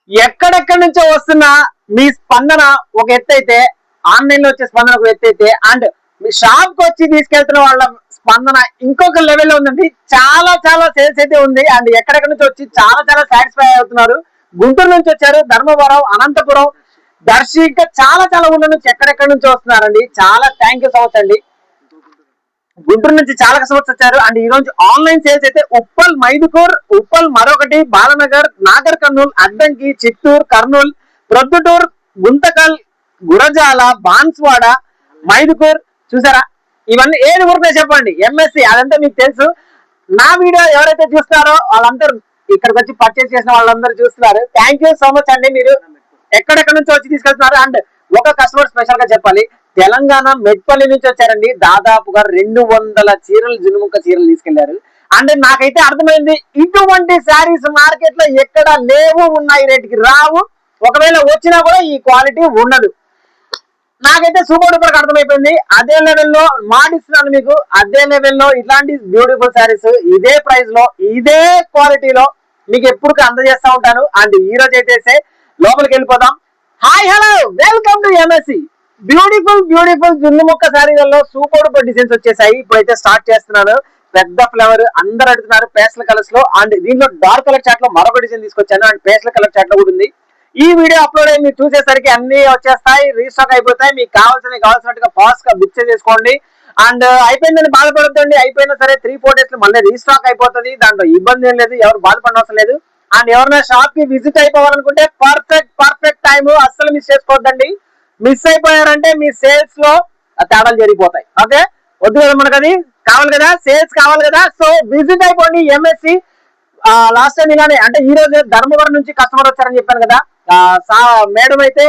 ఎక్కడెక్కడి నుంచో వస్తున్న మీ స్పందన ఒక ఎత్తు అయితే, ఆన్లైన్ లో వచ్చే స్పందన ఒక ఎత్తు అయితే, అండ్ మీ షాప్ కి వచ్చి తీసుకెళ్తున్న వాళ్ళ స్పందన ఇంకొక లెవెల్ లో ఉందండి. చాలా చాలా సేల్స్ అయితే ఉంది. అండ్ ఎక్కడెక్కడి నుంచి వచ్చి చాలా చాలా సాటిస్ఫై అవుతున్నారు. గుంటూరు నుంచి వచ్చారు, ధర్మవరం, అనంతపురం, దర్శి, ఇంకా చాలా చాలా ఊళ్ళ నుంచి ఎక్కడెక్కడి నుంచి వస్తున్నారండి. చాలా థ్యాంక్ యూ సో మచ్ అండి. గుంటూరు నుంచి చాలా కస్టమర్స్ వచ్చారు. అండ్ ఈ రోజు ఆన్లైన్ సేల్స్ అయితే ఉప్పల్, మైదుకూర్, ఉప్పల్, మరొకటి బాలనగర్, నాగర్ కర్నూల్, అద్దంకి, చిత్తూరు, కర్నూల్, ప్రొద్దుటూర్, గుంతకల్, గురజాల, బాన్స్వాడ, మైదుకూర్. చూసారా? ఇవన్నీ ఏది ఊరికే చెప్పండి, ఎంఎస్సి అదంతా మీకు తెలుసు. నా వీడియో ఎవరైతే చూస్తున్నారో వాళ్ళందరూ ఇక్కడికి వచ్చి పర్చేస్ చేసిన వాళ్ళందరూ చూస్తున్నారు. థ్యాంక్ యూ సో మచ్ అండి. మీరు ఎక్కడెక్కడ నుంచి వచ్చి తీసుకెళ్తున్నారు. అండ్ ఒక కస్టమర్ స్పెషల్ గా చెప్పాలి, తెలంగాణ మెట్పల్లి నుంచి వచ్చారండి. దాదాపుగా 200 చీరలు, జున్నుముక్క చీరలు తీసుకెళ్లారు. అంటే నాకైతే అర్థమైంది, ఇటువంటి శారీస్ మార్కెట్ లో ఎక్కడ లేవు, ఉన్నాయి రేటుకి రావు. ఒకవేళ వచ్చినా కూడా ఈ క్వాలిటీ ఉండదు. నాకైతే సూపర్ డూపర్ అర్థమైపోయింది. అదే లెవెల్లో మాటిస్తున్నాను మీకు, అదే లెవెల్లో ఇట్లాంటి బ్యూటిఫుల్ శారీస్ ఇదే ప్రైస్ లో, ఇదే క్వాలిటీలో మీకు ఎప్పుడు అందజేస్తా ఉంటాను. అండ్ ఈ రోజు అయితే లోపలికి వెళ్ళిపోదాం. Hi, hello, welcome to MSC. Beautiful beautiful జున్నుముక్క శారీలలో సూపర్ డూపర్ డిజైన్స్ వచ్చేసాయి. ఇప్పుడైతే స్టార్ట్ చేస్తున్నాను. పెద్ద ఫ్లవర్ అందరు అడుగుతున్నారు పేస్టల్ కలర్స్ లో. అండ్ దీంట్లో డార్క్ కలర్ చాట్ లో మరొక డిజైన్ తీసుకొచ్చాను. అండ్ పేస్టల్ కలర్ చాట్ లో కూడా ఉంది. ఈ వీడియో అప్లోడ్ అయ్యి మీరు చూసేసరికి అన్ని వచ్చేస్తాయి, రీస్టాక్ అయిపోతాయి. మీకు కావాల్సినట్టుగా ఫాస్ట్ గా బుక్ చేసుకోండి. అండ్ అయిపోయిందని బాధపడద్దండి, అయిపోయినా సరే 3-4 డేస్ లో మళ్ళీ రీస్టాక్ అయిపోతుంది. దాంట్లో ఇబ్బంది ఏం లేదు, ఎవరు బాధపడిన అవసరం లేదు. అండ్ ఎవరైనా షాప్ కి విజిట్ అయిపోవాలనుకుంటే పర్ఫెక్ట్ టైం, అస్సలు మిస్ చేసుకోవద్దండి. మిస్ అయిపోయారంటే మీ సేల్స్ లో తేడాలు జరిగిపోతాయి. ఓకే, వద్దు కదా, మనకు అది కావాలి కదా, సేల్స్ కావాలి కదా. సో విజిట్ అయిపోండి ఎంఎస్సి. లాస్ట్ టైం ఇలానే, అంటే ఈ రోజు ధర్మవరం నుంచి కస్టమర్ వచ్చారని చెప్పాను కదా. మేడం అయితే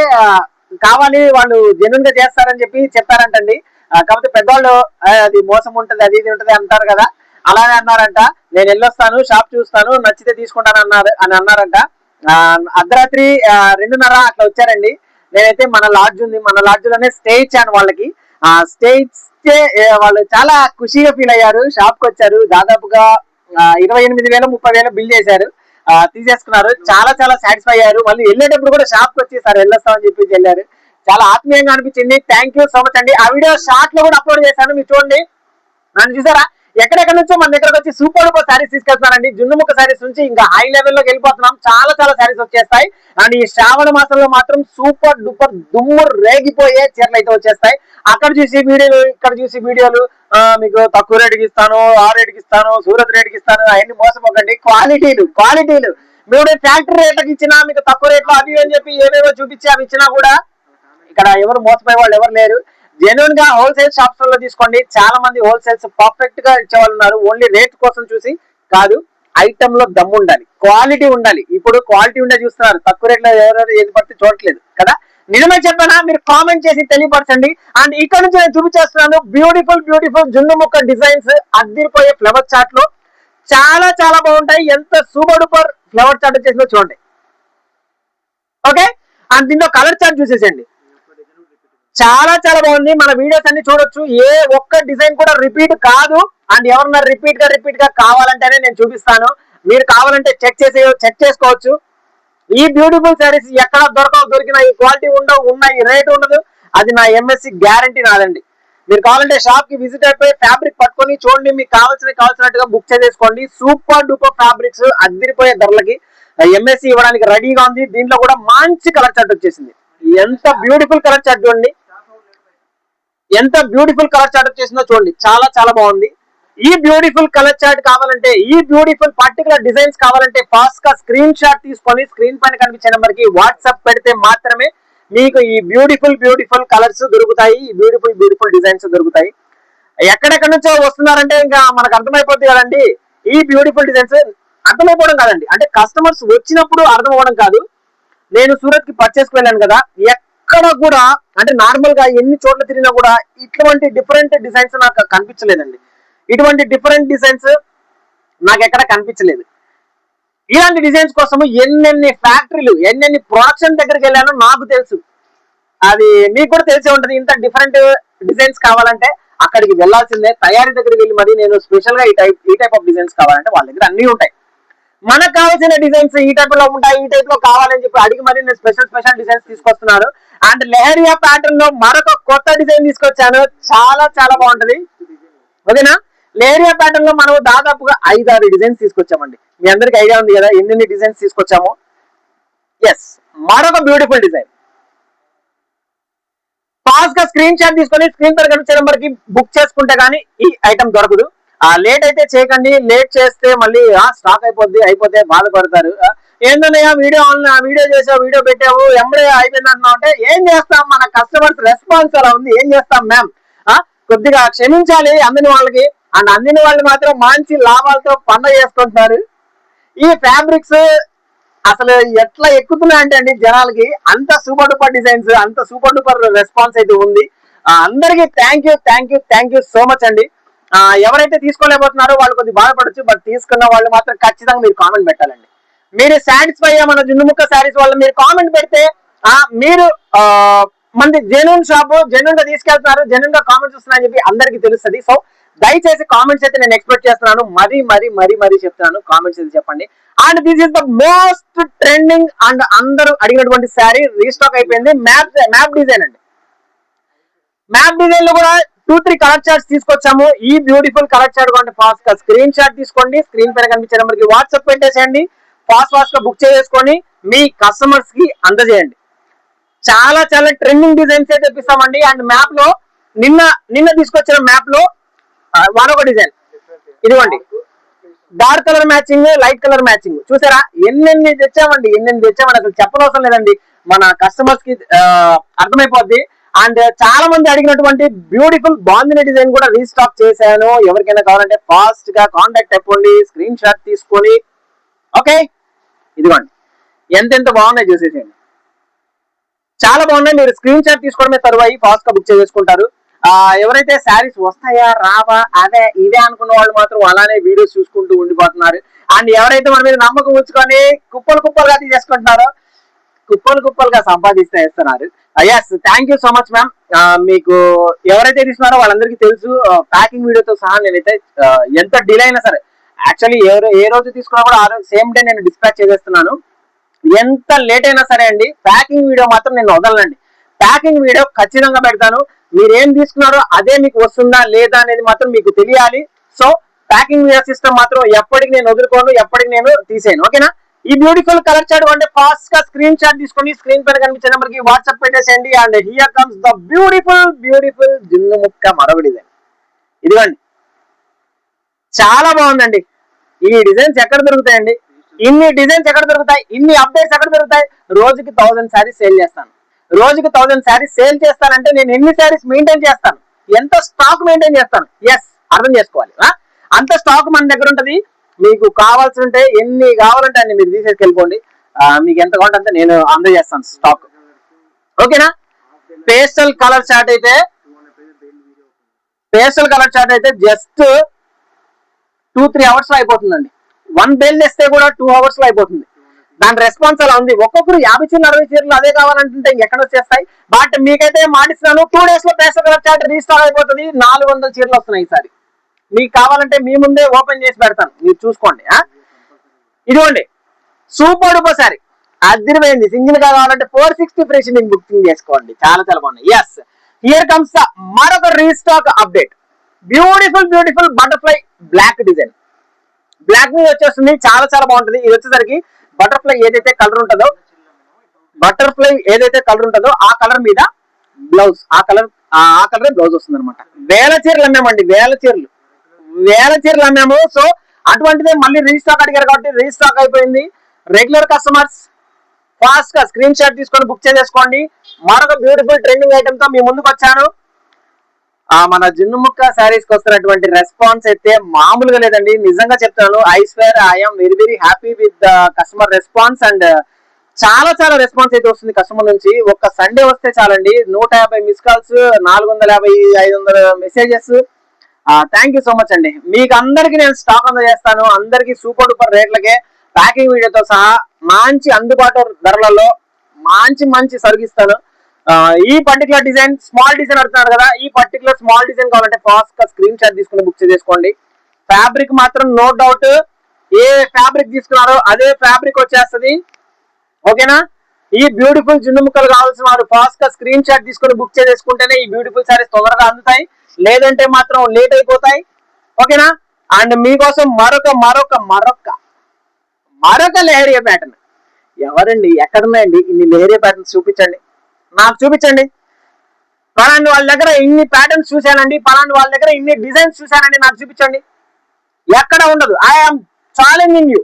కావాలి, వాళ్ళు జెన్యున్ గా చేస్తారని చెప్పారంటండి. కాకపోతే పెద్దవాళ్ళు అది మోసం ఉంటది, అది ఇది ఉంటది అంటారు కదా, అలానే అన్నారంట. నేను వెళ్ళొస్తాను, షాప్ చూస్తాను, నచ్చితే తీసుకుంటాను అన్నారంట. అర్ధరాత్రి 2:30 అట్లా వచ్చారండి. నేనైతే మన లాడ్జ్ ఉంది, మన లాడ్జ్ లోనే స్టే ఇచ్చాను వాళ్ళకి. స్టే ఇస్తే వాళ్ళు చాలా ఖుషిగా ఫీల్ అయ్యారు. షాప్ కి వచ్చారు, దాదాపుగా 28,000-30,000 బిల్ చేశారు, తీసేసుకున్నారు. చాలా చాలా సాటిస్ఫై అయ్యారు. మళ్ళీ వెళ్ళేటప్పుడు కూడా షాప్ కి వచ్చి సార్ వెళ్ళొస్తామని చెప్పి వెళ్ళారు. చాలా ఆత్మీయంగా అనిపించింది. థ్యాంక్ యూ సో మచ్ అండి. ఆ వీడియో షార్ట్ లో కూడా అప్లోడ్ చేశాను, మీరు చూడండి. నన్ను చూసారా, ఎక్కడెక్కడ నుంచో మన దగ్గరకు వచ్చి సూపర్ డూపర్ శారీస్ తీసుకెళ్తున్నారండి. జున్నుముక్క శారీస్ నుంచి ఇంకా హై లెవెల్లోకి వెళ్ళిపోతున్నాం. చాలా చాలా శారీస్ వచ్చేస్తాయి. అండ్ ఈ శ్రావణ మాసంలో మాత్రం సూపర్ డూపర్ దుమ్ము రేగిపోయే చీరలు అయితే వచ్చేస్తాయి. అక్కడ చూసి వీడియోలు, ఇక్కడ చూసి వీడియోలు, మీకు తక్కువ రేటుకి ఇస్తాను, ఆ రేటుకి ఇస్తాను, సూరత్ రేటుకి ఇస్తాను, అవన్నీ మోసపోకండి. క్వాలిటీలు మీరు ఫ్యాక్టరీ రేట్లకు ఇచ్చినా, మీకు తక్కువ రేట్లో అవి అని చెప్పి ఏవేవో చూపించి అవి ఇచ్చినా కూడా ఇక్కడ ఎవరు మోసపోయే వాళ్ళు ఎవరు లేరు. జెన్యున్ గా హోల్సేల్ షాప్స్ లో తీసుకోండి. చాలా మంది హోల్సేల్స్ పర్ఫెక్ట్ గా ఇచ్చేవాళ్ళు ఉన్నారు. ఓన్లీ రేట్ కోసం చూసి కాదు, ఐటమ్ లో దమ్ము ఉండాలి, క్వాలిటీ ఉండాలి. ఇప్పుడు క్వాలిటీ ఉండే చూస్తున్నారు, తక్కువ రేట్లో ఎవరెవరు ఏది పడితే చూడట్లేదు కదా. నిజమే చెప్పానా? మీరు కామెంట్ చేసి తెలియపరచండి. అండ్ ఇక్కడ నుంచి నేను చూపించేస్తున్నాను బ్యూటిఫుల్ జున్నుముక్క డిజైన్స్. అద్దిరిపోయే ఫ్లవర్ చాట్ లో చాలా చాలా బాగుంటాయి. ఎంత సూపర్ డూపర్ ఫ్లవర్ చాట్ వచ్చేసిందో చూడండి. ఓకే, అండ్ దీంట్లో కలర్ చార్ట్ చూసేసండి, చాలా చాలా బాగుంది. మన వీడియోస్ అన్ని చూడొచ్చు, ఏ ఒక్క డిజైన్ కూడా రిపీట్ కాదు. అండ్ ఎవరన్నా రిపీట్ గా కావాలంటేనే నేను చూపిస్తాను. మీరు కావాలంటే చెక్ చేసుకోవచ్చు. ఈ బ్యూటిఫుల్ శారీస్ ఎక్కడ దొరికిన ఈ క్వాలిటీ ఉన్నాయి, రేట్ ఉండదు. అది నా ఎంఎస్సి గ్యారంటీ నాదండి. మీరు కావాలంటే షాప్ కి విజిట్ అయిపోయి ఫ్యాబ్రిక్ పట్టుకొని చూడండి, మీకు కావాల్సినట్టుగా బుక్ చేసేసుకోండి. సూపర్ డూపర్ ఫ్యాబ్రిక్స్ అదిరిపోయే ధరలకి ఎంఎస్సి ఇవ్వడానికి రెడీగా ఉంది. దీంట్లో కూడా మంచి కలర్ చార్ట్ వచ్చేసింది. ఎంత బ్యూటిఫుల్ కలర్ చార్ట్ చూడండి, ఎంత బ్యూటిఫుల్ కలర్ చార్ట్ వచ్చేసిందో చూడండి. చాలా చాలా బాగుంది. ఈ బ్యూటిఫుల్ కలర్ చార్ట్ కావాలంటే, ఈ బ్యూటిఫుల్ పర్టికులర్ డిజైన్స్ కావాలంటే ఫాస్ట్ గా స్క్రీన్ షాట్ తీసుకొని స్క్రీన్ పైన కనిపించే నెంబర్ కి వాట్సాప్ పెడితే మాత్రమే మీకు ఈ బ్యూటిఫుల్ కలర్స్ దొరుకుతాయి, ఈ బ్యూటిఫుల్ డిజైన్స్ దొరుకుతాయి. ఎక్కడెక్కడ నుంచో వస్తున్నారంటే ఇంకా మనకు అర్థమైపోతుంది కదండి. ఈ బ్యూటిఫుల్ డిజైన్స్ అర్థమైపోవడం కాదండి, అంటే కస్టమర్స్ వచ్చినప్పుడు అర్థం అవ్వడం కాదు. నేను సూరత్ కి పర్చేస్కి వెళ్ళాను కదా, ఎక్కడ కూడా అంటే నార్మల్ గా ఎన్ని చోట్ల తిరిగినా కూడా ఇటువంటి డిఫరెంట్ డిజైన్స్ నాకు కనిపించలేదండి. ఇటువంటి డిఫరెంట్ డిజైన్స్ నాకు ఎక్కడ కనిపించలేదు. ఇలాంటి డిజైన్స్ కోసం ఎన్నెన్ని ఫ్యాక్టరీలు, ఎన్నెన్ని ప్రొడక్షన్ దగ్గరికి వెళ్ళానో నాకు తెలుసు. అది మీకు కూడా తెలిసే ఉంటుంది. ఇంత డిఫరెంట్ డిజైన్స్ కావాలంటే అక్కడికి వెళ్లాల్సిందే. తయారీ దగ్గరికి వెళ్ళి మరి నేను స్పెషల్ గా ఈ టైప్ ఆఫ్ డిజైన్స్ కావాలంటే వాళ్ళ దగ్గర అన్ని ఉంటాయి. మనకు కావాల్సిన డిజైన్స్ ఈ టైప్ లో ఉంటాయి, ఈ టైప్ లో కావాలని చెప్పి అడిగి మరి నేను స్పెషల్ డిజైన్స్ తీసుకొస్తున్నాను. అండ్ లెహరియా ప్యాటర్న్ లో మరొక కొత్త డిజైన్ తీసుకొచ్చాను, చాలా చాలా బాగుంటది. ఓకేనా, లెహరియా ప్యాటర్న్ లో మనం దాదాపుగా 5-6 డిజైన్స్ తీసుకొచ్చామండి. మీ అందరికి ఐడియా ఉంది కదా ఎన్ని డిజైన్స్ తీసుకొచ్చాము. ఎస్, మరొక బ్యూటిఫుల్ డిజైన్. ఫాస్ట్ గా స్క్రీన్ షాట్ తీసుకొని స్క్రీన్ పై కనిపించే నెంబర్ కి బుక్ చేసుకుంటే గానీ ఈ ఐటమ్ దొరకదు. లేట్ అయితే చేయకండి, లేట్ చేస్తే మళ్ళీ స్టాక్ అయిపోతే బాధపడతారు. ఏంటన్నయ్యా వీడియో చేసావు, వీడియో పెట్టావు, ఎంబడే అయిపోయింది అంటున్నావు అంటే ఏం చేస్తాం, మన కస్టమర్స్ రెస్పాన్స్ అలా ఉంది, ఏం చేస్తాం మ్యామ్. కొద్దిగా క్షమించాలి అందిన వాళ్ళకి. అండ్ అందిన వాళ్ళు మాత్రం మంచి లాభాలతో పండగ చేసుకుంటున్నారు. ఈ ఫ్యాబ్రిక్స్ అసలు ఎట్లా ఎక్కుతున్నాయి అంటే అండి జనాలకి, అంత సూపర్ డూపర్ డిజైన్స్, అంత సూపర్ డూపర్ రెస్పాన్స్ అయితే ఉంది. అందరికి థ్యాంక్ యూ సో మచ్ అండి. ఎవరైతే తీసుకోలేకపోతున్నారో వాళ్ళు కొద్దిగా బాధపడచ్చు, బట్ తీసుకున్న వాళ్ళు మాత్రం ఖచ్చితంగా మీరు కామెంట్ పెట్టాలండి. మీరు సాటిస్ఫై అయ్యా మన జున్నుముక్క శారీస్ వాళ్ళు మీరు కామెంట్ పెడితే మీరు మంది జెన్యూన్ షాప్, జెన్యూన్ గా తీసుకెళ్తున్నారు, జెన్యూన్ గా కామెంట్స్ వస్తున్నాయని చెప్పి అందరికి తెలుస్తుంది. సో దయచేసి కామెంట్స్ అయితే నేను ఎక్స్పెక్ట్ చేస్తున్నాను, మరీ చెప్తున్నాను, కామెంట్స్ అయితే చెప్పండి. And this is the most trending and అందరూ అడిగినటువంటి శారీ రీస్టాక్ అయిపోయింది. మ్యాప్ డిజైన్ అండి. మ్యాప్ డిజైన్ లో కూడా 2-3 కలర్ చార్ట్స్ తీసుకొచ్చాము. ఈ బ్యూటిఫుల్ కలర్ చార్ట్ కొంటే ఫాస్ట్ గా స్క్రీన్ షాట్ తీసుకోండి, స్క్రీన్ పైన కనిపించే నెంబర్ కి వాట్సాప్ పెట్టేసేయండి, ఫాస్ట్ గా బుక్ చేసుకొని మీ కస్టమర్స్ కి అందజేయండి. చాలా ట్రెండింగ్ డిజైన్స్ అయితే తెప్పిస్తామండి. అండ్ మ్యాప్ లో నిన్న తీసుకొచ్చిన మ్యాప్ లో మరొక డిజైన్ ఇదిగోండి, dark colour matching, light colour matching. చూసారా ఎన్నెన్ని తెచ్చామండి అసలు చెప్పనవసరం లేదండి, మన కస్టమర్స్ కి అర్థమైపోద్ది. అండ్ చాలా మంది అడిగినటువంటి బ్యూటిఫుల్ బాందిని డిజైన్ కూడా రీస్టాక్ చేశాను. ఎవరికైనా కావాలంటే ఫాస్ట్ గా కాంటాక్ట్ అయిపోండి, స్క్రీన్ షాట్ తీసుకొని. ఓకే, ఇదిగోండి ఎంత బాగున్నాయి చూసేసేయండి, చాలా బాగున్నాయి. మీరు స్క్రీన్ షాట్ తీసుకోవడమే తరువాయి ఫాస్ట్ గా బుక్ చేసుకుంటారు. ఎవరైతే శారీస్ వస్తాయా రావా అదే ఇదే అనుకున్న వాళ్ళు మాత్రం అలానే వీడియోస్ చూసుకుంటూ ఉండిపోతున్నారు. అండ్ ఎవరైతే మన మీద నమ్మకం ఉంచుకొని కుప్పలుగా తీసేసుకుంటున్నారో కుప్పలుగా సంపాదిస్తున్నారు. Yes, thank you so much ma'am. మీకు ఎవరైతే తీసుకున్నారో వాళ్ళందరికీ తెలుసు, ప్యాకింగ్ వీడియోతో సహా నేనైతే ఎంత డిలే అయినా సరే, యాక్చువల్లీ ఏ రోజు తీసుకున్నా కూడా సేమ్ డే నేను డిస్పాచ్ చేసేస్తున్నాను. ఎంత లేట్ అయినా సరే అండి, ప్యాకింగ్ వీడియో మాత్రం నేను వదలనండి. ప్యాకింగ్ వీడియో ఖచ్చితంగా పెడతాను. మీరు ఏం తీసుకున్నారో అదే మీకు వస్తుందా లేదా అనేది మాత్రం మీకు తెలియాలి. సో ప్యాకింగ్ వీడియో సిస్టమ్ మాత్రం ఎప్పటికి నేను వదులుకోను, ఎప్పటికి నేను తీసేయను. ఓకేనా, ఈ బ్యూటిఫుల్ కలర్ చార్ట్ అంటే ఫాస్ట్ గా స్క్రీన్ షాట్ తీసుకొని స్క్రీన్ పైన కనిపించే నెంబర్ కి వాట్సాప్ పెట్టేసేయండి. And here comes the beautiful జున్ను ముక్క మరొక డిజైన్. ఇదిగోండి, చాలా బాగుందండి. ఈ డిజైన్స్ ఎక్కడ దొరుకుతాయండి, ఇన్ని డిజైన్స్ ఎక్కడ దొరుకుతాయి, ఇన్ని అప్డేట్స్ ఎక్కడ దొరుకుతాయి? రోజుకి 1000 శారీస్ సేల్ చేస్తాను. రోజుకి 1000 శారీస్ సేల్ చేస్తానంటే నేను ఎన్ని శారీస్ మెయింటైన్ చేస్తాను, ఎంత స్టాక్ మెయింటైన్ చేస్తాను. ఎస్, అర్థం చేసుకోవాలి. అంత స్టాక్ మన దగ్గర ఉంటది. మీకు కావాల్సి ఉంటే ఎన్ని కావాలంటే అన్ని మీరు తీసేసుకెళ్ళిపోండి. మీకు ఎంత కావాలంటే నేను అందజేస్తాను స్టాక్. ఓకేనా, పేస్టల్ కలర్ చార్ట్ అయితే జస్ట్ 2-3 అవర్స్ లో అయిపోతుందండి. 1 బేల్ తెస్తే కూడా 2 అవర్స్ లో అయిపోతుంది. దాని రెస్పాన్స్ అలా ఉంది. ఒక్కొక్కరు 50 చీరలు 60 చీరలు అదే కావాలంటుంటే ఎక్కడ వచ్చేస్తాయి. బట్ మీకైతే మాటిస్తున్నాను, 2 days లో పేస్టల్ కలర్ చార్ట్ రీస్టాక్ అయిపోతుంది. 400 చీరలు వస్తున్నాయి ఈసారి. మీకు కావాలంటే మీ ముందే ఓపెన్ చేసి పెడతాను, మీరు చూసుకోండి. ఇదిగోండి, సూపర్ డూపర్ సారీ అదిరిపోయింది. సింగిల్ గా కావాలంటే 460 ఫ్రీ షిప్పింగ్ బుకింగ్ చేసుకోండి. చాలా బాగున్నాయి. ఎస్, హియర్ కమ్స్ మరొక restock update. Beautiful butterfly black design. Black మీద వచ్చేస్తుంది, చాలా బాగుంటుంది. ఇది వచ్చేసరికి బటర్ఫ్లై ఏదైతే కలర్ ఉంటుందో ఆ కలర్ మీద బ్లౌజ్, ఆ కలర్ బ్లౌజ్ వస్తుంది అనమాట. వేల చీరలు అమ్మామండి, వేల చీరలు అమ్మాము. సో అటువంటిదే మళ్ళీ రీస్టాక్ అడిగారు కాబట్టి రీస్టాక్ అయిపోయింది. రెగ్యులర్ కస్టమర్స్ ఫాస్ట్ గా స్క్రీన్ షాట్ తీసుకొని బుక్ చేసుకోండి. మరొక బ్యూటిఫుల్ ట్రెండింగ్ ఐటమ్ తో మీ ముందుకు వచ్చాను. మన జున్నుముక్క శారీస్ కి వస్తున్నటువంటి రెస్పాన్స్ అయితే మామూలుగా లేదండి. నిజంగా చెప్తాను, I swear I'm very happy with the customer response. And చాలా రెస్పాన్స్ అయితే వస్తుంది కస్టమర్ నుంచి. ఒక్క సండే వస్తే చాలండి, 150 miss calls, 450-500 messages. Thank you so much అండి. మీకు అందరికి నేను స్టాక్ అందజేస్తాను. అందరికి సూపర్ డూపర్ రేట్లకే ప్యాకింగ్ వీడియోతో సహా మంచి అందుబాటు ధరలలో మంచి సరుకిస్తాను. ఈ పర్టికులర్ డిజైన్ స్మాల్ డిజైన్ అడుగుతున్నారు కదా, ఈ పర్టికులర్ స్మాల్ డిజైన్ కావాలంటే ఫాస్ట్ గా స్క్రీన్ షాట్ తీసుకుని బుక్ చేసుకోండి. ఫ్యాబ్రిక్ మాత్రం నో డౌట్ ఏ ఫ్యాబ్రిక్ తీసుకున్నారో అదే ఫ్యాబ్రిక్ వచ్చేస్తుంది. ఓకేనా? ఈ బ్యూటిఫుల్ జున్ను ముక్కలు కావాల్సిన వారు ఫాస్ట్ గా స్క్రీన్ షాట్ తీసుకొని బుక్ చేసుకుంటేనే ఈ బ్యూటిఫుల్ సారీస్ తొందరగా అందుతాయి, లేదంటే మాత్రం లేట్ అయిపోతాయి. ఓకేనా? అండ్ మీకోసం మరొక లెహరియా ప్యాటర్న్. ఎవరండి, ఎక్కడున్నాయండి ఇన్ని లెహరియా ప్యాటర్న్స్? చూపించండి, నాకు చూపించండి. పలాంటి వాళ్ళ దగ్గర ఇన్ని ప్యాటర్న్స్ చూశానండి, పలాంటి వాళ్ళ దగ్గర ఇన్ని డిజైన్స్ చూశానండి, నాకు చూపించండి. ఎక్కడ ఉండదు. I'm challenging you.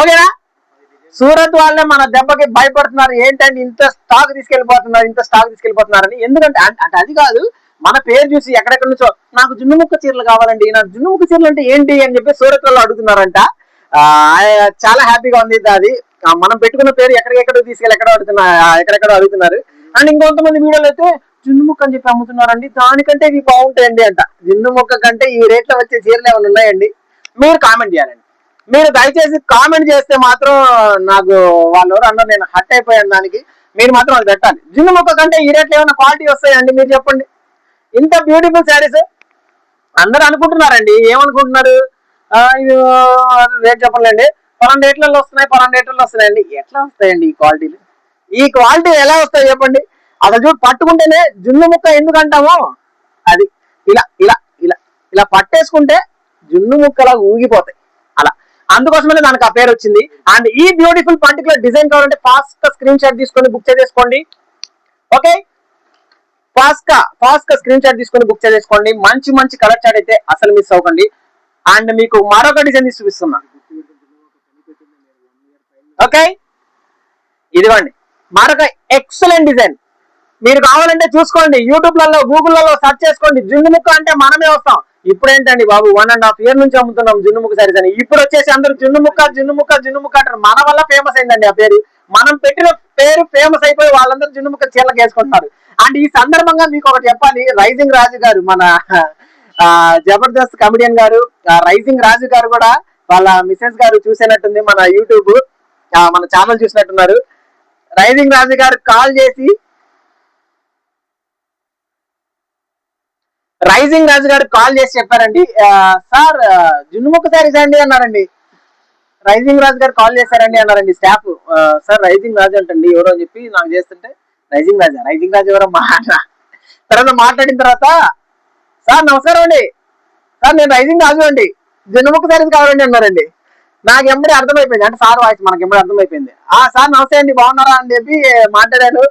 ఓకేనా? సూరత్ వాళ్ళే మన దెబ్బకి భయపడుతున్నారు, ఏంటంటే ఇంత స్టాక్ తీసుకెళ్లిపోతున్నారని. ఎందుకంటే అంటే అది కాదు, మన పేరు చూసి ఎక్కడెక్కడ నుంచో నాకు జున్ను ముక్క చీరలు కావాలండి, నాకు జున్ను ముక్క చీరలు అంటే ఏంటి అని చెప్పి సూరత్ వాళ్ళు అడుగుతున్నారంట. చాలా హ్యాపీగా ఉంది అది. మనం పెట్టుకున్న పేరు ఎక్కడెక్కడో తీసుకెళ్ళి ఎక్కడెక్కడో అడుగుతున్నారు. అండ్ ఇంకొంతమంది వీడియోలు అయితే జున్ను ముక్క అని చెప్పి అమ్ముతున్నారండి, దానికంటే ఇవి బాగుంటాయండి అంట. జున్ను ముక్క కంటే ఈ రేట్లో వచ్చే చీరలు ఏమైనా ఉన్నాయండి? మీరు కామెంట్ చేయాలండి. మీరు దయచేసి కామెంట్ చేస్తే మాత్రం నాకు వాళ్ళు ఎవరు అన్నారు, నేను హట్ అయిపోయాను దానికి. మీరు మాత్రం అది పెట్టాలి. జున్ను ముక్క కంటే ఈ రేట్లో ఏమైనా క్వాలిటీ వస్తాయండి? మీరు చెప్పండి. ఇంత బ్యూటిఫుల్ శారీస్ అందరూ అనుకుంటున్నారండి. ఏమనుకుంటున్నారు? రేట్ చెప్పండి, పలానా రేట్లలో వస్తున్నాయండి. ఎట్లా వస్తాయండి ఈ క్వాలిటీలు? ఈ క్వాలిటీ ఎలా వస్తాయి చెప్పండి? అసలు చూడు, పట్టుకుంటేనే జున్ను ముక్క ఎందుకు అంటాము? అది ఇలా ఇలా ఇలా ఇలా పట్టేసుకుంటే జున్ను ముక్కలా ఊగిపోతాయి. అలా, అందుకోసమే దానికి ఆ పేరు వచ్చింది. అండ్ ఈ బ్యూటిఫుల్ పర్టికులర్ డిజైన్ కావాలంటే ఫాస్ట్ గా స్క్రీన్ షాట్ తీసుకొని బుక్ చేసుకోండి. ఓకే, ఫాస్ట్ గా స్క్రీన్ షాట్ తీసుకొని బుక్ చేసుకోండి. మంచి కలర్ చార్ట్ అయితే అసలు మిస్ అవ్వకండి. అండ్ మీకు మరొక డిజైన్ తీసి చూపిస్తున్నా. ఓకే, ఇదిగోండి మరొక ఎక్సలెంట్ డిజైన్. మీరు కావాలంటే చూసుకోండి, యూట్యూబ్లలో గూగుల్లో సెర్చ్ చేసుకోండి. జున్ను ముక్క అంటే మనమే వస్తాం. ఇప్పుడు ఏంటండి బాబు, 1.5 years నుంచి అమ్ముతున్నాం జున్ను ముక్క సారీస్ అని. ఇప్పుడు వచ్చేసి అందరూ జున్ను ముక్క అంటారు. మన వల్ల ఫేమస్ అయిందండి ఆ పేరు. మనం పెట్టిన పేరు ఫేమస్ అయిపోయి వాళ్ళందరూ జున్ను ముక్క చీరలకు వేసుకుంటున్నారు. అండ్ ఈ సందర్భంగా మీకు ఒకటి చెప్పాలి, రైజింగ్ రాజు గారు, మన జబర్దస్త్ కమెడియన్ గారు, రైజింగ్ రాజు గారు కూడా వాళ్ళ మిసెస్ గారు చూసినట్టుంది మన యూట్యూబ్, మన ఛానల్ చూసినట్టున్నారు. రైజింగ్ రాజు గారు కాల్ చేసి చెప్పారండి, సార్ జున్ను ముక్క శారీస్ అండి అన్నారండి. రైజింగ్ రాజు గారు కాల్ చేశారండి అన్నారండి స్టాఫ్. సార్ రైజింగ్ రాజు అంటండి ఎవరో అని చెప్పి నాకు చేస్తుంటే, రైజింగ్ రాజు ఎవరో తర్వాత మాట్లాడిన తర్వాత, సార్ నమస్కారం అండి, సార్ నేను రైజింగ్ రాజు అండి, జున్ను ముక్క శారీస్ కావాలండి అన్నారండి. నాకు ఎంబడి అర్థమైపోయింది, అంటే సార్ వాయిస్ మనకి ఎంబడి అర్థమైపోయింది. సార్ నమస్తే అండి, బాగున్నారా అని చెప్పి మాట్లాడారు.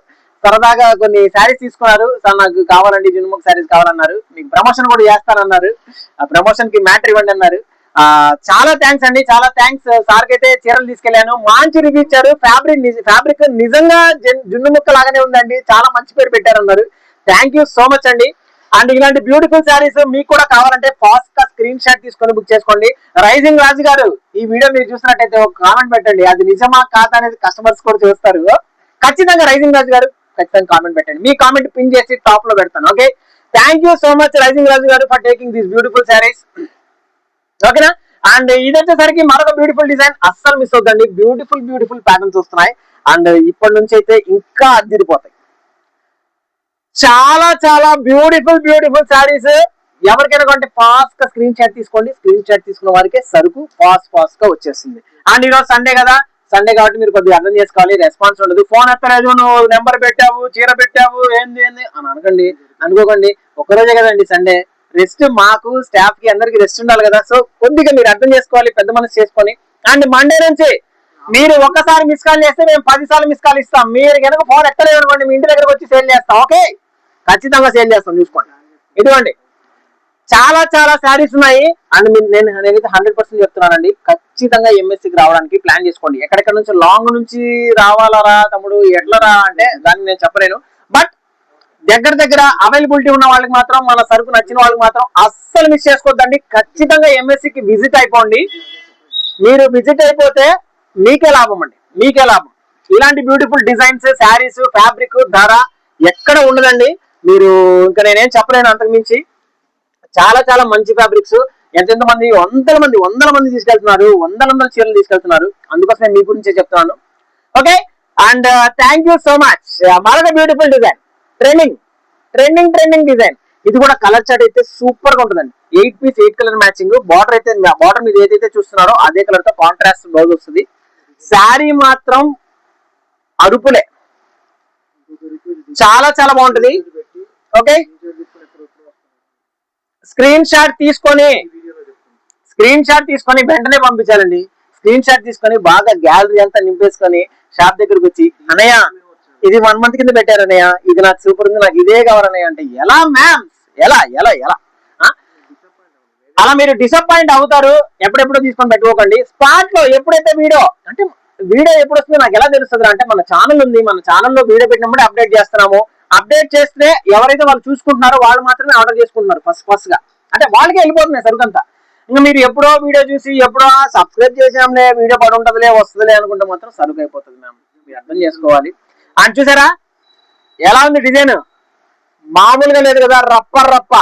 సరదాగా కొన్ని శారీస్ తీసుకున్నారు. సార్ నాకు కావాలండి జున్ను ముక్క శారీస్ కావాలన్నారు. మీకు ప్రమోషన్ కూడా చేస్తానన్నారు. ఆ ప్రమోషన్ కి మ్యాటర్ ఇవ్వండి అన్నారు. చాలా థ్యాంక్స్ అండి, చాలా థ్యాంక్స్. సార్ కి అయితే చీరలు తీసుకెళ్లాను, మంచి రివ్యూ ఇచ్చారు. ఫ్యాబ్రిక్ నిజంగా జున్ను ముక్క లాగానే ఉందండి, చాలా మంచి పేరు పెట్టారన్నారు. థ్యాంక్ యూ సో మచ్ అండి. అండ్ ఇలాంటి బ్యూటిఫుల్ శారీస్ మీకు కూడా కావాలంటే ఫాస్ట్ గా స్క్రీన్ షాట్ తీసుకొని బుక్ చేసుకోండి. రైజింగ్ రాజు గారు, ఈ వీడియో మీరు చూసినట్టయితే ఒక కామెంట్ పెట్టండి, అది నిజమా కాదా అనేది కస్టమర్స్ కూడా చూస్తారు. ఖచ్చితంగా రైజింగ్ రాజు గారు ఖచ్చితంగా కామెంట్ పెట్టండి. మీ కామెంట్ పిన్ చేసి టాప్ లో పెడతాను. Okay, thank you so much rising Raju garu for taking these beautiful sarees. ఓకేనా? అండ్ ఇది వచ్చేసరికి మరొక బ్యూటిఫుల్ డిజైన్, అస్సలు మిస్ అవుతుంది. బ్యూటిఫుల్ ప్యాటర్న్స్ వస్తున్నాయి. అండ్ ఇప్పటి నుంచి అయితే ఇంకా అదిరిపోతాయి. చాలా బ్యూటిఫుల్ శారీస్. ఎవరికైనా కొంటే ఫాస్ట్ గా స్క్రీన్ షాట్ తీసుకోండి. స్క్రీన్ షాట్ తీసుకున్న వారికే సరుకు ఫాస్ట్ గా వచ్చేస్తుంది. అండ్ ఈరోజు సండే కదా, సండే కాబట్టి మీరు కొద్దిగా అర్థం చేసుకోవాలి, రెస్పాన్స్ ఉండదు. ఫోన్ ఎత్తలేదు, నువ్వు నెంబర్ పెట్టావు, చీర పెట్టావు, ఏంది అని అనుకోకండి. ఒక్కరోజే కదండి సండే, రెస్ట్ మాకు స్టాఫ్ కి అందరికి రెస్ట్ ఉండాలి కదా. సో కొద్దిగా మీరు అర్థం చేసుకోవాలి, పెద్ద మనసు చేసుకొని. అండ్ మండే నుంచి మీరు ఒక్కసారి మిస్ కాల్ చేస్తే మేము 10 సార్లు మిస్ కాల్ ఇస్తాం. మీరు కనుక ఫోన్ ఎత్తలేదు అనుకోండి, మీ ఇంటి దగ్గరకు వచ్చి సేల్ చేస్తాం. ఓకే, ఖచ్చితంగా సేల్ చేస్తాం, చూసుకోండి. ఇదిగోండి చాలా శారీస్ ఉన్నాయి. అండ్ నేనైతే 100% చెప్తున్నానండి, ఖచ్చితంగా ఎంఎస్సికి రావడానికి ప్లాన్ చేసుకోండి. ఎక్కడెక్కడ నుంచి లాంగ్ నుంచి రావాలరా తమ్ముడు, ఎట్లరా అంటే దాన్ని నేను చెప్పలేను. బట్ దగ్గర అవైలబిలిటీ ఉన్న వాళ్ళకి మాత్రం, మన సరుకు నచ్చిన వాళ్ళకి మాత్రం అస్సలు మిస్ చేసుకోవద్దండి. ఖచ్చితంగా ఎంఎస్సికి విజిట్ అయిపోండి. మీరు విజిట్ అయిపోతే మీకే లాభం అండి, మీకే లాభం. ఇలాంటి బ్యూటిఫుల్ డిజైన్స్, శారీస్, ఫ్యాబ్రిక్, ధర ఎక్కడ ఉండదండి. మీరు ఇంకా నేనేం చెప్పలేను అంతకు మించి. చాలా మంచి ఫ్యాబ్రిక్స్, ఎంతెంత మంది వందల మంది తీసుకెళ్తున్నారు, వందల చీరలు తీసుకెళ్తున్నారు. అందుకోసం మీ గురించే చెప్తున్నాను. Okay, and thank you so much. మరొక బ్యూటిఫుల్ డిజైన్, ట్రెండింగ్ డిజైన్. ఇది కూడా కలర్ చార్ట్ అయితే సూపర్ గా ఉంటుందండి. 8 పీస్ 8 కలర్ మ్యాచింగ్. బార్డర్ అయితే బార్డర్ మీరు ఏదైతే చూస్తున్నారో అదే కలర్ తో కాంట్రాస్ట్ బ్లౌజ్ వస్తుంది. శారీ మాత్రం అరుపులే, చాలా చాలా బాగుంటది. ఓకే, స్క్రీన్ షాట్ తీసుకొని వెంటనే పంపించాలండి. స్క్రీన్ షాట్ తీసుకొని బాగా గ్యాలరీ అంతా నింపేసుకొని షాప్ దగ్గరకు వచ్చి, అన్నయ్య ఇది 1 month కింద పెట్టారు అన్నయ్య, ఇది నాకు సూపర్ ఉంది, నాకు ఇదే కావాలన్నయ్య అంటే ఎలా మ్యామ్, ఎలా ఎలా ఎలా అలా మీరు డిసప్పాయింట్ అవుతారు. ఎప్పుడెప్పుడు తీసుకొని పెట్టుకోకండి. స్పాట్ లో ఎప్పుడైతే వీడియో ఎప్పుడు వస్తుందో నాకు ఎలా తెలుస్తుంది అంటే, మన ఛానల్ ఉంది, మన ఛానల్లో వీడియో పెట్టినప్పుడు అప్డేట్ చేస్తున్నాము. అప్డేట్ చేస్తే ఎవరైతే వాళ్ళు చూసుకుంటున్నారో వాళ్ళు మాత్రమే ఆర్డర్ చేసుకుంటున్నారు ఫస్ట్ గా, అంటే వాళ్ళకే వెళ్ళిపోతున్నాయి సరుకంతా. ఇంకా మీరు ఎప్పుడో వీడియో చూసి ఎప్పుడో సబ్స్క్రైబ్ చేసాంలే, వీడియో పడి ఉంటుందిలే వస్తుందిలే అనుకుంటే మాత్రం సరుకు అయిపోతుంది మ్యామ్, మీరు అర్థం చేసుకోవాలి. అని చూసారా ఎలా ఉంది డిజైన్, మామూలుగా లేదు కదా, రప్ప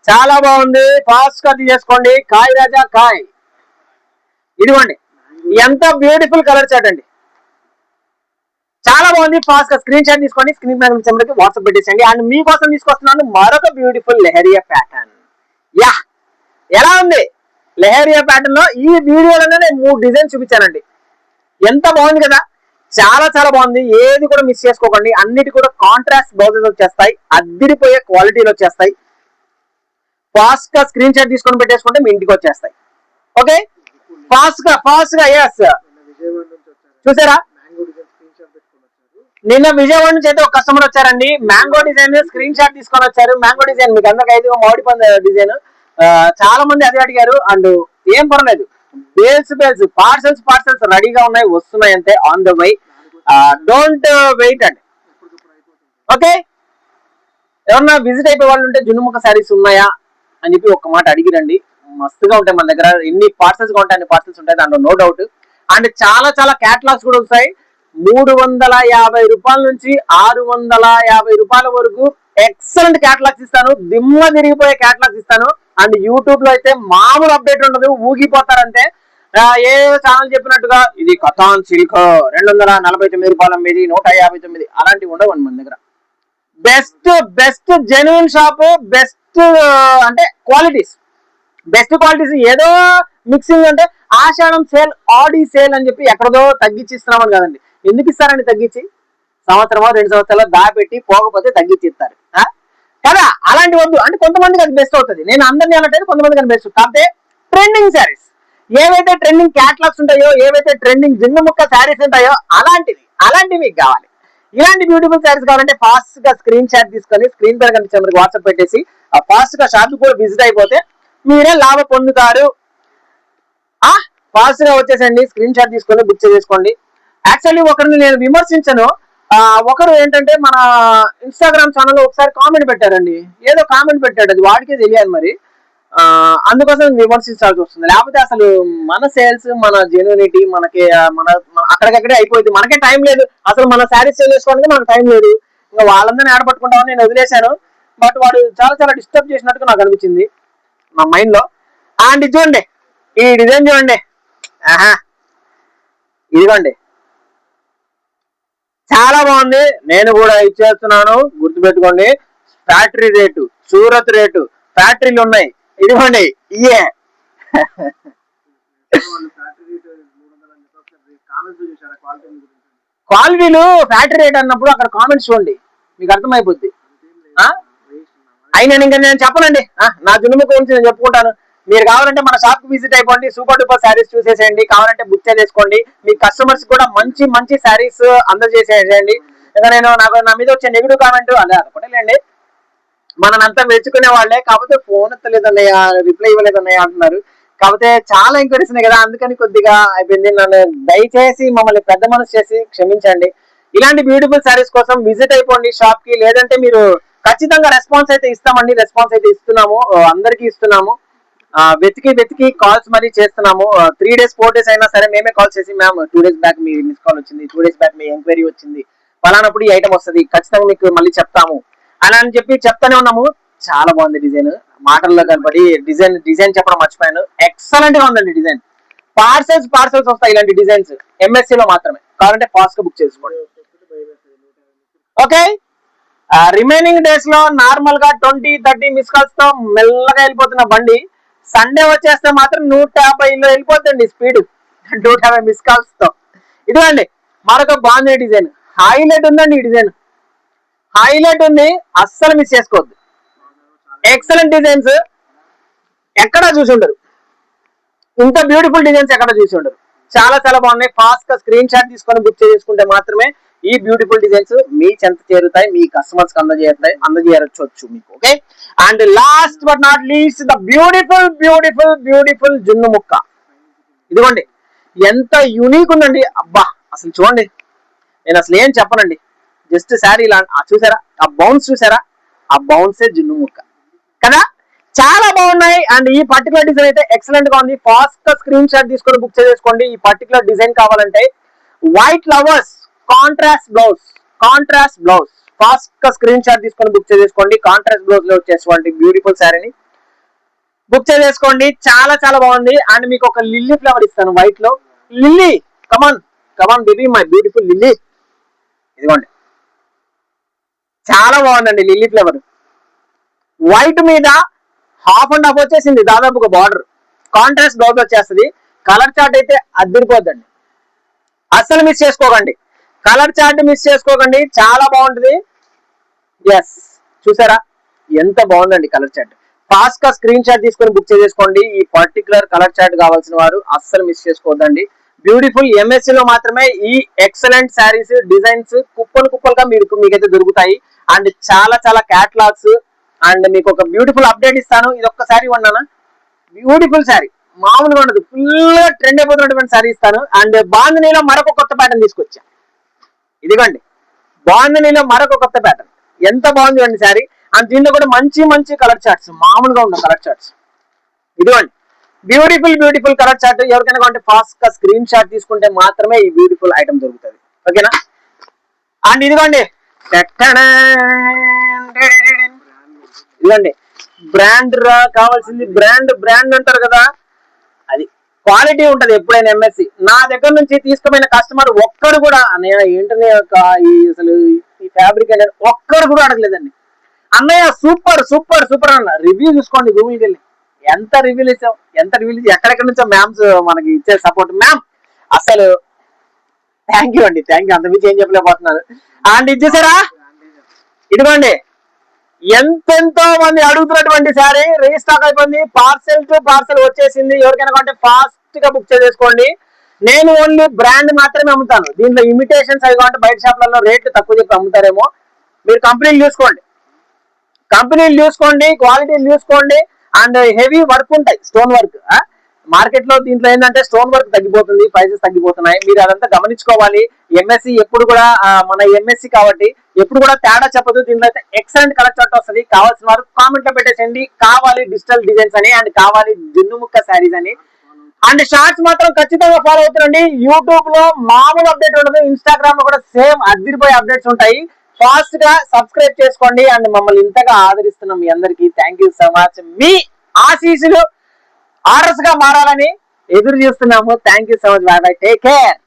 చాలా బాగుంది. ఫాస్ట్ గా తీసేసుకోండి. కాయ్ రాజా కాయ్, ఇదిగోండి ఎంత బ్యూటిఫుల్ కలర్ చార్ట్ అండి, చాలా బాగుంది. ఫాస్ట్ గా స్క్రీన్ షాట్ తీసుకోండి, స్క్రీన్ మీద నెంబర్కి వాట్సాప్ పెట్టేసండి. అండ్ మీకోసం తీసుకొస్తున్నాను మరొక బ్యూటిఫుల్ లెహరియా ప్యాటర్న్. యా, ఎలా ఉంది లెహరియా ప్యాటర్న్ లో ఈ వీడియోలోనే నేను 3 డిజైన్స్ చూపించానండి. ఎంత బాగుంది కదా, చాలా చాలా బాగుంది. ఏది కూడా మిస్ చేసుకోకండి. అన్నిటి కూడా కాంట్రాస్ట్ బ్లౌజెస్ వచ్చేస్తాయి, అద్దిరిపోయే క్వాలిటీలు వచ్చేస్తాయి. ఫాస్ట్ గా స్క్రీన్ షాట్ తీసుకొని పెట్టేసుకుంటే మీ ఇంటికి వచ్చేస్తాయి. ఓకే, ఫాస్ట్ గా ఎస్, చూసారా నిన్న విజయవాడ నుంచి అయితే ఒక కస్టమర్ వచ్చారండి, మ్యాంగో డిజైన్ స్క్రీన్ షాట్ తీసుకొని వచ్చారు. మ్యాంగో డిజైన్ మీకు అందరికి అయితే మామిడి పండు డిజైన్, చాలా మంది అదే అడిగారు. అండ్ ఏం పర్లేదు, బేల్స్ పార్సల్స్ రెడీగా ఉన్నాయి, వస్తున్నాయి అంతే, on the way. Don't wait అండి. ఓకే, ఎవరన్నా విజిట్ అయిపోయే వాళ్ళు ఉంటే జున్నుముక్క శారీస్ ఉన్నాయా అని చెప్పి ఒక్క మాట అడిగిరండి. మస్తుగా ఉంటాయి మన దగ్గర, ఎన్ని పార్సల్స్ గా ఉంటాయి అన్ని పార్సల్స్ ఉంటాయి, దాంట్లో నో డౌట్. అండ్ చాలా చాలా క్యాటలాగ్స్ కూడా వస్తాయి. 350 రూపాయల నుంచి 650 రూపాయల వరకు ఎక్సలెంట్ క్యాటలాగ్స్ ఇస్తాను, దిమ్మ తిరిగిపోయే క్యాటలాగ్స్ ఇస్తాను. అండ్ యూట్యూబ్ లో అయితే మామూలు అప్డేట్ ఉండదు, ఊగిపోతారంటే. ఏ ఛానల్ చెప్పినట్టుగా ఇది కథాన్ సిల్క్ 249 రూపాయలు అమ్మేది 159 అలాంటివి ఉండవు మన దగ్గర. బెస్ట్ జెన్యున్ షాప్, బెస్ట్ అంటే బెస్ట్ క్వాలిటీస్. ఏదో మిక్సింగ్ అంటే ఆషాఢం సేల్, ఆడి సేల్ అని చెప్పి ఎక్కడదో తగ్గించి ఇస్తున్నామని కదండి. ఎందుకు ఇస్తారండి తగ్గించి? సంవత్సరమో 2 సంవత్సరాలు దాపెట్టి పోకపోతే తగ్గించి ఇస్తారు కదా. అలాంటి వద్దు. అంటే కొంతమందికి అది బెస్ట్ అవుతుంది, నేను అందరినీ అనట్లేదు, కొంతమందికి అది బెస్ట్. కాకపోతే ట్రెండింగ్ శారీస్, ఏవైతే ట్రెండింగ్ క్యాటలాగ్స్ ఉంటాయో, ఏవైతే ట్రెండింగ్ జిన్నుముక్క శారీస్ ఉంటాయో అలాంటివి కావాలి. ఇలాంటి బ్యూటిఫుల్ శారీస్ కావాలంటే ఫాస్ట్ గా స్క్రీన్ షాట్ తీసుకొని స్క్రీన్ పైన కనిపించే వాట్సాప్ పెట్టేసి ఫాస్ట్ గా షాప్ కూడా విజిట్ అయిపోతే మీరే లాభం పొందుతారు. ఫాస్ట్ గా వచ్చేసండి, స్క్రీన్ షాట్ తీసుకొని బుక్ చేసుకోండి. యాక్చువల్లీ ఒకరిని నేను విమర్శించను, ఒకరు ఏంటంటే మన ఇన్స్టాగ్రామ్ ఛానల్లో ఒకసారి కామెంట్ పెట్టారండి, ఏదో కామెంట్ పెట్టాడు, అది వాడికే తెలియాలి మరి, అందుకోసం విమర్శించాల్సి వస్తుంది. లేకపోతే అసలు మన సేల్స్, మన జెన్యూనిటీ మనకి అక్కడికక్కడే అయిపోయింది, మనకే టైం లేదు. అసలు మన శారీస్ సేల్ చేసుకోవడానికి మనకు టైం లేదు. ఇంకా వాళ్ళందరినీ ఆడపట్టుకుంటామని నేను వదిలేశాను. బట్ వాడు చాలా చాలా డిస్టర్బ్ చేసినట్టుగా నాకు అనిపించింది నా మైండ్ లో. అండ్ చూడండి ఈ డిజైన్ చూడండి, ఇదిగోండి చాలా బాగుంది. నేను కూడా ఇచ్చేస్తున్నాను, గుర్తుపెట్టుకోండి. ఫ్యాక్టరీ రేటు, సూరత్ రేటు, ఫ్యాక్టరీలు ఉన్నాయి. ఇదిగోండి ఇయే క్వాలిటీలు ఫ్యాక్టరీ రేట్ అన్నప్పుడు అక్కడ కామెంట్స్ చూడండి, మీకు అర్థమైపోద్ది. అయినా ఇంకా నేను చెప్పనండి, నా జున్నుముక్క గురించి నేను చెప్పుకుంటాను. మీరు కావాలంటే మన షాప్ కి విజిట్ అయిపోండి, సూపర్ డూపర్ శారీస్ చూసేసేయండి. కావాలంటే బుక్ చేసుకోండి. మీ కస్టమర్స్ కూడా మంచి మంచి శారీస్ అందజేసేయండి. ఇంకా నా మీద వచ్చే నెగిటివ్ కామెంట్ అదే అనుకుంటేలేండి, మనం అంతా మెచ్చుకునే వాళ్ళే, కాకపోతే ఫోన్ ఎత్తలేదన్నయ్య, రిప్లై ఇవ్వలేదన్నయ్య అంటున్నారు. కాకపోతే చాలా ఎంక్వైరీస్ ఉన్నాయి కదా, అందుకని కొద్దిగా అయిపోయింది. నన్ను దయచేసి మమ్మల్ని పెద్ద మనసు చేసి క్షమించండి. ఇలాంటి బ్యూటిఫుల్ శారీస్ కోసం విజిట్ అయిపోండి షాప్ కి. లేదంటే మీరు ఖచ్చితంగా రెస్పాన్స్ అయితే ఇస్తామండి, రెస్పాన్స్ అయితే ఇస్తున్నాము, అందరికీ ఇస్తున్నాము. వెతికి కాల్స్ మరీ చేస్తున్నాము. 3 days 4 days అయినా సరే మేమే కాల్ చేసి, మ్యామ్ 2 days బ్యాక్ మీ మిస్ కాల్ వచ్చింది, 2 days బ్యాక్ మీ ఎంక్వైరీ వచ్చింది, ఫలానప్పుడు ఈ ఐటమ్ వస్తుంది, ఖచ్చితంగా మీకు మళ్ళీ చెప్తాము అని చెప్పి చెప్తానే ఉన్నాము. చాలా బాగుంది డిజైన్, మాటల్లో కనపడి డిజైన్ చెప్పడం మర్చిపోయాను. ఎక్సలెంట్ గా ఉందండి డిజైన్. పార్సల్స్ వస్తాయి ఇలాంటి డిజైన్స్, MSC లో మాత్రమే. కావాలంటే ఫాస్ట్ గా బుక్ చేసుకోండి. ఓకే, రిమైనింగ్ డేస్ లో నార్మల్ గా 20-30 మిస్ కాల్స్ తో మెల్లగా వెళ్ళిపోతున్న బండి సండే వచ్చేస్తే మాత్రం 150లో వెళ్ళిపోతుంది స్పీడ్. 150 మిస్ కాల్స్ తో. ఇదిగోండి మరొక బాగుంది డిజైన్, హైలైట్ ఉందండి ఈ డిజైన్, హైలైట్ ఉంది, అస్సలు మిస్ చేసుకోవద్దు. ఎక్సలెంట్ డిజైన్స్, ఎక్కడ చూసి ఉండరు ఇంత బ్యూటిఫుల్ డిజైన్స్, ఎక్కడ చూసి ఉండరు. చాలా చాలా బాగున్నాయి. ఫాస్ట్ గా స్క్రీన్ షాట్ తీసుకొని బుక్ చేసుకుంటే మాత్రమే ఈ బ్యూటిఫుల్ డిజైన్స్ మీ చెంత చేరుతాయి, మీ కస్టమర్స్ కి అందజేయచ్చు మీకు. Okay, and last but not least the beautiful beautiful beautiful జున్ను ముక్క. ఇదిగోండి ఎంత యూనిక్ ఉందండి, అబ్బా అసలు చూడండి, నేను అసలు ఏం చెప్పనండి, జస్ట్ శారీ ఇలా చూసారా, ఆ బౌన్స్ చూసారా, ఆ బౌన్సే జున్ను ముక్క కదా, చాలా బాగున్నాయి. అండ్ ఈ పర్టికులర్ డిజైన్ అయితే ఎక్సలెంట్ గా ఉంది. ఫాస్ట్ గా స్క్రీన్ షాట్ తీసుకొని బుక్ చేసుకోండి. ఈ పర్టికులర్ డిజైన్ కావాలంటే white lovers contrast blouse, contrast blouse, fast గా స్క్రీన్ షాట్ తీసుకొని బుక్ చేసుకోండి. కాంట్రాస్ట్ బ్లౌజ్ లో వచ్చేటువంటి బ్యూటిఫుల్ శారీని బుక్ చేసుకోండి. చాలా చాలా బాగుంది. అండ్ మీకు ఒక లిల్లీ ఫ్లవర్ ఇస్తాను వైట్ లో, lily come on come on baby my beautiful lily. ఇదిగోండి చాలా బాగుందండి లిల్లీ ఫ్లవర్, వైట్ మీద హాఫ్ అండ్ హాఫ్ వచ్చేసింది దాదాపుగా బార్డర్, కాంట్రాస్ట్ బ్లౌజ్ వచ్చేస్తుంది. కలర్ చార్ట్ అయితే అద్దరిపోద్దండి, అస్సలు మిస్ చేసుకోకండి. కలర్ చార్ట్ మిస్ చేసుకోకండి, చాలా బాగుంటుంది. ఎస్ చూసారా ఎంత బాగుందండి కలర్ చార్ట్. ఫాస్ట్ గా స్క్రీన్ షాట్ తీసుకొని బుక్ చేసుకోండి. ఈ పర్టికులర్ కలర్ చార్ట్ కావాల్సిన వారు అస్సలు మిస్ చేసుకోవద్దండి. బ్యూటిఫుల్ ఎంఎస్సి లో మాత్రమే ఈ ఎక్సలెంట్ శారీస్ డిజైన్స్ కుప్పలు కుప్పలుగా మీకైతే దొరుకుతాయి. అండ్ చాలా చాలా క్యాటలాగ్స్. అండ్ మీకు ఒక బ్యూటిఫుల్ అప్డేట్ ఇస్తాను, ఇది ఒక్కసారి ఉన్నానా, బ్యూటిఫుల్ శారీ మామూలుగా ఉండదు, ఫుల్ ట్రెండ్ అయిపోతున్నటువంటి శారీ ఇస్తాను. అండ్ బాందినీలో మరొక కొత్త ప్యాటర్న్ తీసుకొచ్చా, ఇదిగోండి బాందినీలో మరొక కొత్త ప్యాటర్న్, ఎంత బాగుంది అండి శారీ. అండ్ దీంట్లో కూడా మంచి మంచి కలర్ చార్ట్స్, మామూలుగా ఉన్న కలర్ చార్ట్స్. ఇదిగోండి బ్యూటిఫుల్ బ్యూటిఫుల్ కలర్ చార్ట్. ఎవరికైనా కావాలంటే ఫాస్ట్ గా స్క్రీన్ షాట్ తీసుకుంటే మాత్రమే ఈ బ్యూటిఫుల్ ఐటమ్ దొరుకుతుంది. ఓకేనా. అండ్ ఇదిగోండి ఇదిగోండి బ్రాండ్ కావాల్సింది, బ్రాండ్ బ్రాండ్ అంటారు కదా, అది క్వాలిటీ ఉంటది ఎప్పుడైనా. ఎంఎస్సి నా దగ్గర నుంచి తీసుకుపోయిన కస్టమర్ ఒక్కడు కూడా అన్నయ్య ఏంటనే అసలు ఈ ఫ్యాబ్రిక్ అనేది ఒక్కడు కూడా అడగలేదండి. అన్నయ్య సూపర్ సూపర్ సూపర్ అన్న. రివ్యూ చూసుకోండి గూగుల్కి వెళ్ళి, ఎంత రివ్యూలు ఇచ్చాం, ఎంత రివ్యూలు ఇచ్చాం, ఎక్కడెక్కడి నుంచో మ్యామ్స్ మనకి ఇచ్చే సపోర్ట్. మ్యామ్ అసలు థ్యాంక్ యూ అండి, థ్యాంక్ యూ, అంతమించి ఏం చెప్పలేకపోతున్నారు. అండ్ ఇచ్చేసారా, ఇదిగోండి ఎంతెంతో మంది అడుగుతున్నటువంటి శారీ రీస్టాక్ అయిపోయింది, పార్సెల్ టు పార్సెల్ వచ్చేసింది. ఎవరికైనా కొంటే ఫాస్ట్ గా బుక్ చేసుకోండి. నేను ఓన్లీ బ్రాండ్ మాత్రమే అమ్ముతాను, దీంట్లో ఇమిటేషన్స్ అవి కాబట్టి బయట షాప్లలో రేట్లు తక్కువ చెప్పి అమ్ముతారేమో. మీరు కంపెనీలు చూసుకోండి, కంపెనీలు చూసుకోండి, క్వాలిటీలు చూసుకోండి. అండ్ హెవీ వర్క్ ఉంటాయి, స్టోన్ వర్క్. మార్కెట్ లో దీంట్లో ఏంటంటే స్టోన్ వర్క్ తగ్గిపోతుంది, ప్రైసెస్ తగ్గిపోతున్నాయి, మీరు అదంతా గమనించుకోవాలి. ఎంఎస్సి ఎప్పుడు కూడా మన ఎంఎస్సి కాబట్టి ఎప్పుడు కూడా తేడా చెప్పదు. దీంట్లో అయితే ఎక్సలెంట్ కలర్ చార్ట్ వస్తుంది. కావాల్సిన వారు కామెంట్ లో పెట్టేసండి, కావాలి డిజిటల్ డిజైన్స్ అని, అండ్ కావాలి జున్ను ముక్క శారీస్ అని. అండ్ షార్ట్స్ మాత్రం ఖచ్చితంగా ఫాలో అవుతారండి. యూట్యూబ్ లో మామూలు అప్డేట్ ఉండదు, ఇన్స్టాగ్రామ్ లో కూడా సేమ్ అదిరిపోయే అప్డేట్స్ ఉంటాయి. ఫాస్ట్ గా సబ్స్క్రైబ్ చేసుకోండి. అండ్ మమ్మల్ని ఇంతగా ఆదరిస్తున్నాం మీ అందరికి థ్యాంక్ యూ సో మచ్. మీ ఆశీస్సులు ఆర్డర్స్ గా మారాలని ఎదురు చూస్తున్నాము. Thank you so much. By by, take care.